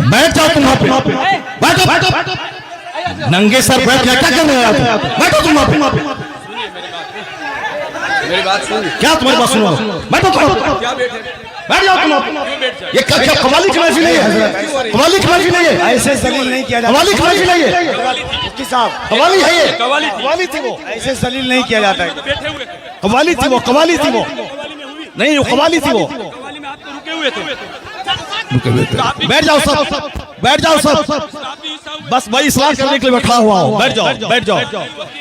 बैठ जाओ तुम वहां पे, बैठो बैठो, नंगे सर बैठ क्या कर रहे हो? बैठो तुम वहां पे, मेरी बात सुन। क्या तुम्हारी बात सुनो? बैठो तुम, क्या बैठे? बैठ जाओ तुम। ये क्या कवाली की महफिल है? कवाली की महफिल है? ऐसे जलील नहीं किया जाता। कवाली की महफिल है? मुफ्ती साहब कवाली है ये? कवाली थी वो, ऐसे जलील नहीं किया जाता है। बैठे हुए थे, कवाली थी वो, कवाली थी वो, नहीं वो कवाली थी वो। कवाली में आप तो रुके हुए थे। बैठ जाओ सब, बैठ जाओ सब, बस भाई इस्लाह करने के लिए बैठा हुआ हूँ। बैठ जाओ, बैठ जाओ।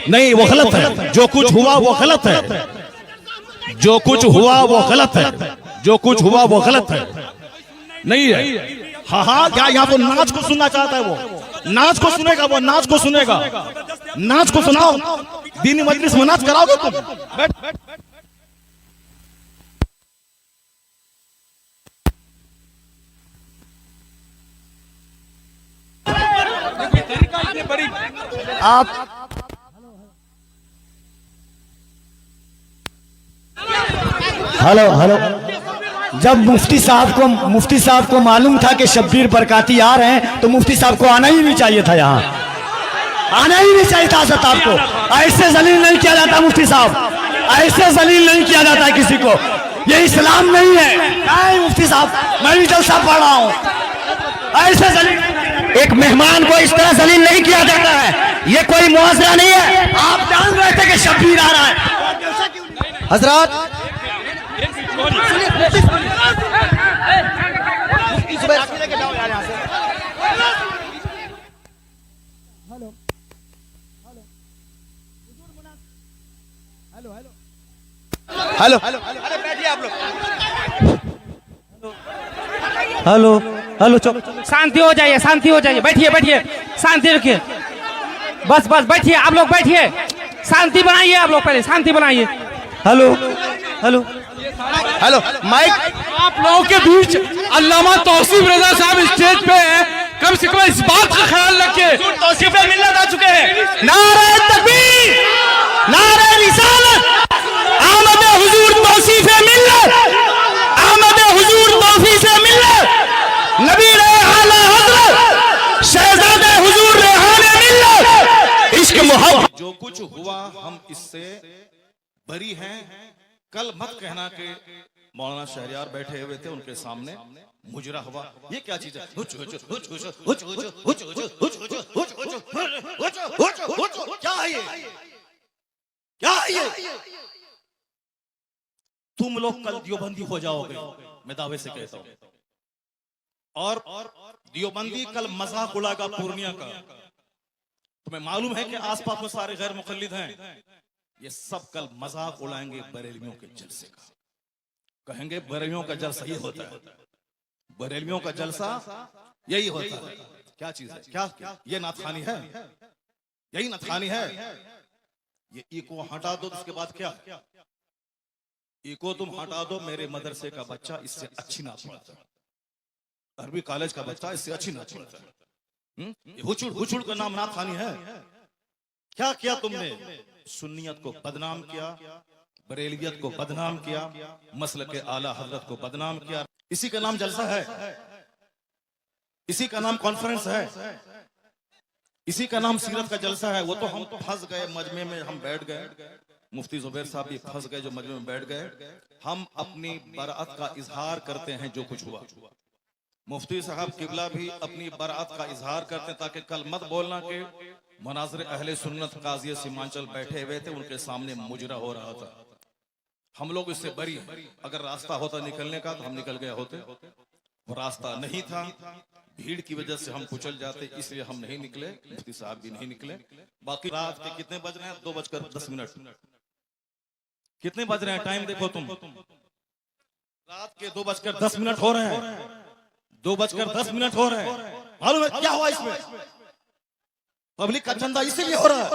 नहीं वो गलत है, जो कुछ हुआ वो गलत है, जो कुछ हुआ वो गलत है, जो कुछ हुआ वो गलत है, नहीं है। हाँ हाँ, क्या यहाँ को नाच को सुनना चाहता है वो? नाच को सुनेगा वो, नाच को सुनेगा, नाच को सुनाओ। दीनी मजलिस में नाच कराओगे तुम? बैठ बैठ। आप हेलो हेलो, जब मुफ्ती साहब को मालूम था कि शब्बीर बरकाती आ रहे हैं तो मुफ्ती साहब को आना ही नहीं चाहिए था, यहाँ आना ही नहीं चाहिए था। हज़रत आपको ऐसे जलील नहीं किया जाता मुफ्ती साहब, ऐसे जलील नहीं किया जाता किसी को, ये इस्लाम नहीं है। नहीं मुफ्ती साहब, मैं भी जलसा पढ़ रहा हूँ, ऐसे जलील एक मेहमान को इस तरह जलील नहीं किया जाता है, ये कोई मुआवजा नहीं है। आप जान रहे थे कि शब्बीर आ रहा है। हजरत हेलो हेलो, अरे बैठिए आप लोग। हेलो हेलो, चुप, शांति हो जाइए, शांति हो जाइए, बैठिए बैठिए, शांति रखिए, बस बस बैठिए, आप लोग बैठिए, शांति बनाइए, आप लोग पहले शांति बनाइए। हेलो हेलो हेलो, माइक आप लोगों के बीच अल्लामा तौसीफ रजा साहब स्टेज पे है, कम से कम इस बात का ख्याल रखिए। तौसीफ मिल्लत आ चुके हैं। नारे तकबीर, नारे रिसालत, आमद हुजूर तौसीफ मिल्लत, आमद हुजूर तौसीफ मिल्लत, नबी रहे आला हज़रत शहजादे हुजूर रेहाने मिल्लत, इश्क मोहब्बत। जो कुछ हुआ हम इससे बरी हैं। कल मत कहना कि मौलाना शहरियार बैठे हुए थे उनके सामने मुजरा हुआ। ये क्या चीज है? क्या है ये? क्या है ये? तुम लोग कल दियोबंदी हो जाओगे, मैं दावे से कहता हूं। और दियोबंदी कल मजाक उड़ाएगा पूर्णिया का। तुम्हें मालूम है कि आसपास में सारे गैर मुकल्लिद हैं, ये सब कल मजाक उड़ाएंगे बरेलवियों के जलसे का। कहेंगे बरेलवियों का जलसा ये होता है, बरेलवियों का जलसा यही होता है। क्या चीज है? क्या ये नाथखानी है? यही नाथखानी है। ये इको हटा दो, उसके बाद क्या? इको तुम हटा दो, मेरे मदरसे का बच्चा इससे अच्छी नाच पढ़ता है, अरबी कॉलेज का बच्चा इससे अच्छी नाच पढ़ता है। हुचुड़ हुचुड़ का नाम नाथखानी है। क्या किया तुमने? सुन्नियत को बदनाम किया, बरेलियत को बदनाम किया, मसलक के आला हजरत को बदनाम किया। इसी का नाम जलसा है, इसी का नाम कॉन्फ्रेंस है, इसी का नाम सीरत का जलसा है। वो तो हम फंस गए मजमे में, हम बैठ गए, मुफ्ती जुबैर साहब भी फंस गए जो मजमे में बैठ गए। हम अपनी बरात का इजहार करते हैं जो कुछ हुआ। मुफ्ती साहब किबला भी अपनी बरात का इजहार करते हैं, ताकि कल मत बोलना कि मुनाज़िर अहले सुन्नत काज़ी सीमांचल बैठे हुए थे, उनके सामने मुजरा हो रहा था। हम लोग इससे बरी हैं। अगर रास्ता होता निकलने का तो हम निकल गए होते, वो रास्ता नहीं था, भीड़ की वजह से हम कुचल जाते, इसलिए हम नहीं निकले, मुफ्ती साहब भी नहीं निकले। बाकी रात के कितने बज रहे हैं? 2:10। कितने बज रहे हैं? टाइम देखो तुम, रात के 2:10 हो रहे हैं, 2:10 हो रहे हैं। मालूम है क्या हुआ इसमें? पब्लिक का चंदा इसीलिए हो रहा है।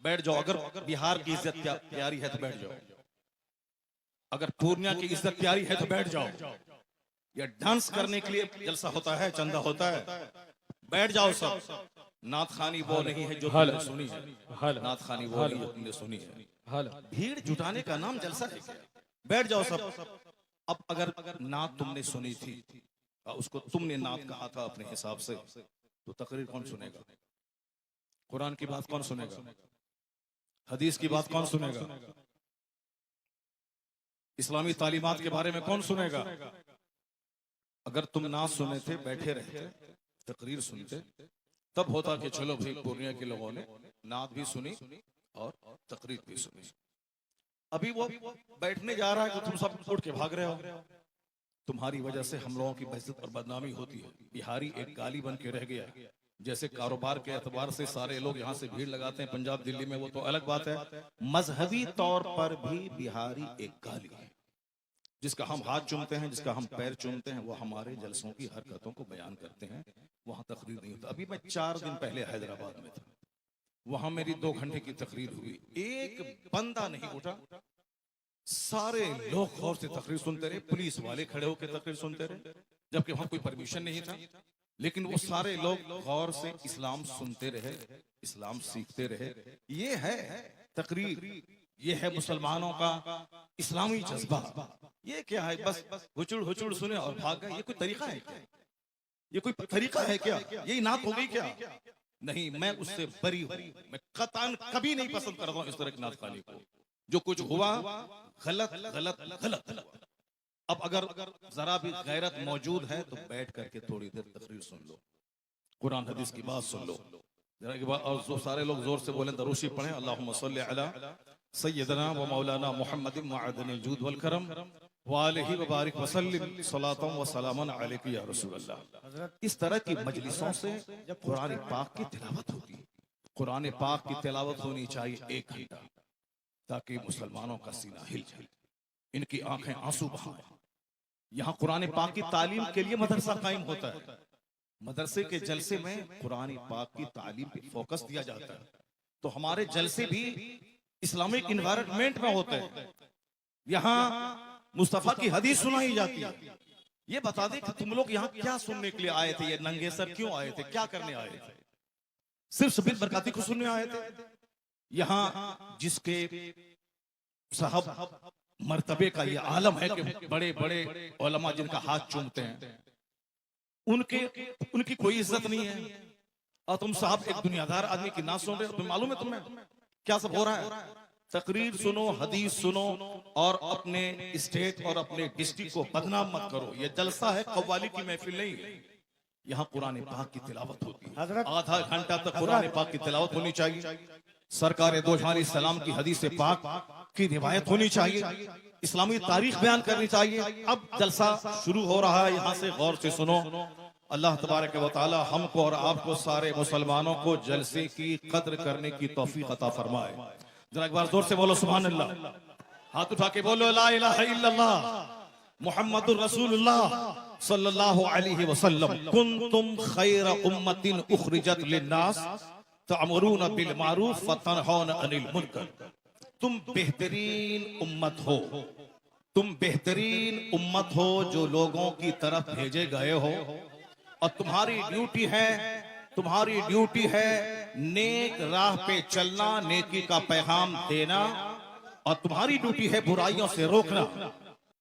बैठ जाओ, अगर बिहार की इज्जत प्यारी है तो बैठ जाओ, अगर पूर्णिया की इज्जत प्यारी है तो बैठ जाओ। ये डांस करने के लिए जलसा होता है, चंदा होता है। बैठ जाओ सब। नाथखानी वो नहीं है जो तुमने सुनी है, नाथखानी वो नहीं जो तुमने सुनी है। भीड़ जुटाने का नाम जलसा है। बैठ जाओ सब। अब अगर नात तुमने सुनी थी, उसको तुमने नात कहा था अपने हिसाब से, तो तकरीर कौन सुनेगा? कुरान की बात कौन सुनेगा? हदीस की बात कौन सुनेगा? इस्लामी तालीमात के बारे में कौन सुनेगा? अगर तुम नात सुने थे, बैठे रहते, तकरीर सुनते, तब होता कि चलो भाई पूर्णिया के लोगों ने नात भी सुनी और तकरीर भी सुनी। अभी वो बैठने जा रहा है कि तुम सब उठ के भाग रहे हो। तुम्हारी वजह से हम लोगों की बेइज्जत और बदनामी होती है। बिहारी एक गाली बन के रह गया है। जैसे कारोबार के एतबार से सारे लोग यहाँ से भीड़ लगाते हैं पंजाब दिल्ली में, वो तो अलग बात है। मजहबी तौर पर भी बिहारी एक गाली है। जिसका हम हाथ चूमते हैं, जिसका हम पैर चूमते हैं, वो हमारे जलसों की हरकतों को बयान करते हैं। वहां तकरीर नहीं होता। अभी मैं 4 दिन पहले हैदराबाद में था, वहां मेरी 2 घंटे की तकरीर हुई, एक बंदा नहीं उठा। सारे लोग गौर से तकरीर सुनते रहे, पुलिस वाले खड़े होकर तकरीर सुनते रहे, जबकि वहां कोई परमिशन नहीं था। लेकिन वो सारे लोग गौर से इस्लाम सुनते रहे, इस्लाम सीखते रहे। ये है तकरीर, ये है मुसलमानों का इस्लामी जज्बा। ये क्या है? बस हुचुड़ हुचुड़ सुने और भाग गए। ये कोई तरीका है क्या? ये कोई तरीका है क्या? यही नात हो गई क्या? नहीं, मैं उससे बरी हूं। मैं कतन कभी नहीं पसंद करता हूं इस तरह की नात खाने को। जो कुछ हुआ गलत गलत गलत हुआ। अब अगर जरा भी गैरत मौजूद है तो बैठ करके थोड़ी देर तकरीर सुन लो, कुरान हदीस की बात सुन लो जरा की बात। और जो सारे लोग जोर से बोलें, दरूशी पढ़ें, अल्लाहुम्मा सल्ली अला सय्यदना व मौलाना मुहम्मदिन मअदनिल जूद वल करम व आलिहि व बारिक व सल्लिम सलातन व सलामन अलैका या रसूल अल्लाह। इस तरह की मजलिसों से जब कुरान पाक की तिलावत होगी, कुरान पाक की तिलावत होनी चाहिए 1 घंटा, ताकि मुसलमानों का सीना हिल जाए, इनकी आंखें आंसू बहाएं। यहाँ कुरान पाक की तालीम के लिए मदरसा कायम होता है। मदरसे के जलसे में कुरान पाक की तालीम पे फोकस दिया जाता है। तो हमारे जलसे भी इस्लामिक इन्वायरमेंट में होते हैं। यहाँ मुस्तफा की हदीस सुनाई जाती है। ये बता दे कि तुम लोग यहाँ क्या सुनने के लिए आए थे? ये नंगे सर क्यों आए थे? क्या करने आए थे? सिर्फ शबीर बरकाती को सुनने आए थे? यहाँ जिसके साहब मर्तबे का ये आलम है कि बड़े बड़े उलमा जिनका हाथ चूमते हैं, उनकी कोई इज्जत नहीं है। और तुम साहब एक दुनियादार आदमी की ना सुन रहे हो। तुम्हें मालूम है तुम्हें क्या सब हो रहा है? तकरीर सुनो, हदीस सुनो और अपने स्टेट और अपने डिस्ट्रिक्ट को बदनाम मत करो। ये जलसा है, कव्वाली की महफिल नहीं है। यहाँ कुरान पाक की तिलावत होती है। आधा घंटा तक कुरान पाक की तिलावत होनी चाहिए। सरकार दो जहां सलाम की हदीस पाक की रिवायत होनी चाहिए। इस्लामी तारीख बयान करनी चाहिए। अब जलसा शुरू हो रहा है, यहाँ से गौर से सुनो। अल्लाह तबारक व तआला हमको और आपको सारे मुसलमानों को जलसे की कद्र करने की तौफीक अता फरमाए। जरा एक बार जोर से बोलो सुभान अल्लाह। हाथ उठा के बोलो ला इलाहा इल्लल्लाह मुहम्मदुर रसूलुल्लाह सल्लल्लाहु अलैहि वसल्लम। कुंतुम खैरा उम्मतिन उखरिजत लिन्नास तअमुरूना बिल मारूफ व तनहौना अनिल मुनकर। तुम बेहतरीन उम्मत हो, तुम बेहतरीन उम्मत हो जो लोगों की तरफ भेजे गए हो। और तुम्हारी ड्यूटी है नेक राह पे चलना, नेकी का पैगाम देना, और तुम्हारी ड्यूटी है बुराइयों से रोकना।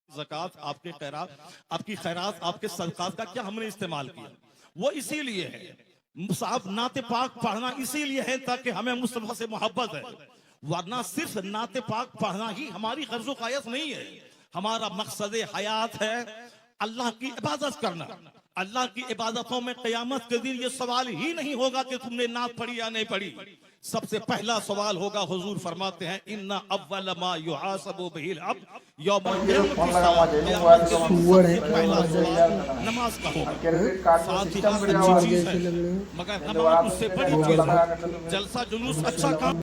ज़कात, आपके खैरात, आपकी खैरात, आपके सदकात का क्या हमने इस्तेमाल किया? वो इसीलिए है। साहब नाते पाक पढ़ना इसीलिए है ताकि हमें मुस्तफा से मोहब्बत है, वरना सिर्फ नाते पाक पढ़ना ही हमारी गर्ज़ो कायस नहीं है। हमारा मकसद हयात है अल्लाह की इबादत करना। अल्लाह की इबादतों में क़यामत के दिन ये सवाल ही नहीं होगा कि तुमने नात पढ़ी या नहीं पढ़ी। सबसे पहला सवाल होगा, हुजूर फरमाते हैं इन्ना अव्वल मा युहासबु बिहिल अब्द यौमल क़ियामत, नमाज का होगा। फातिहा अच्छी चीज है, मगर नमाज उससे बड़ी चीज है। जलसा जुलूस अच्छा काम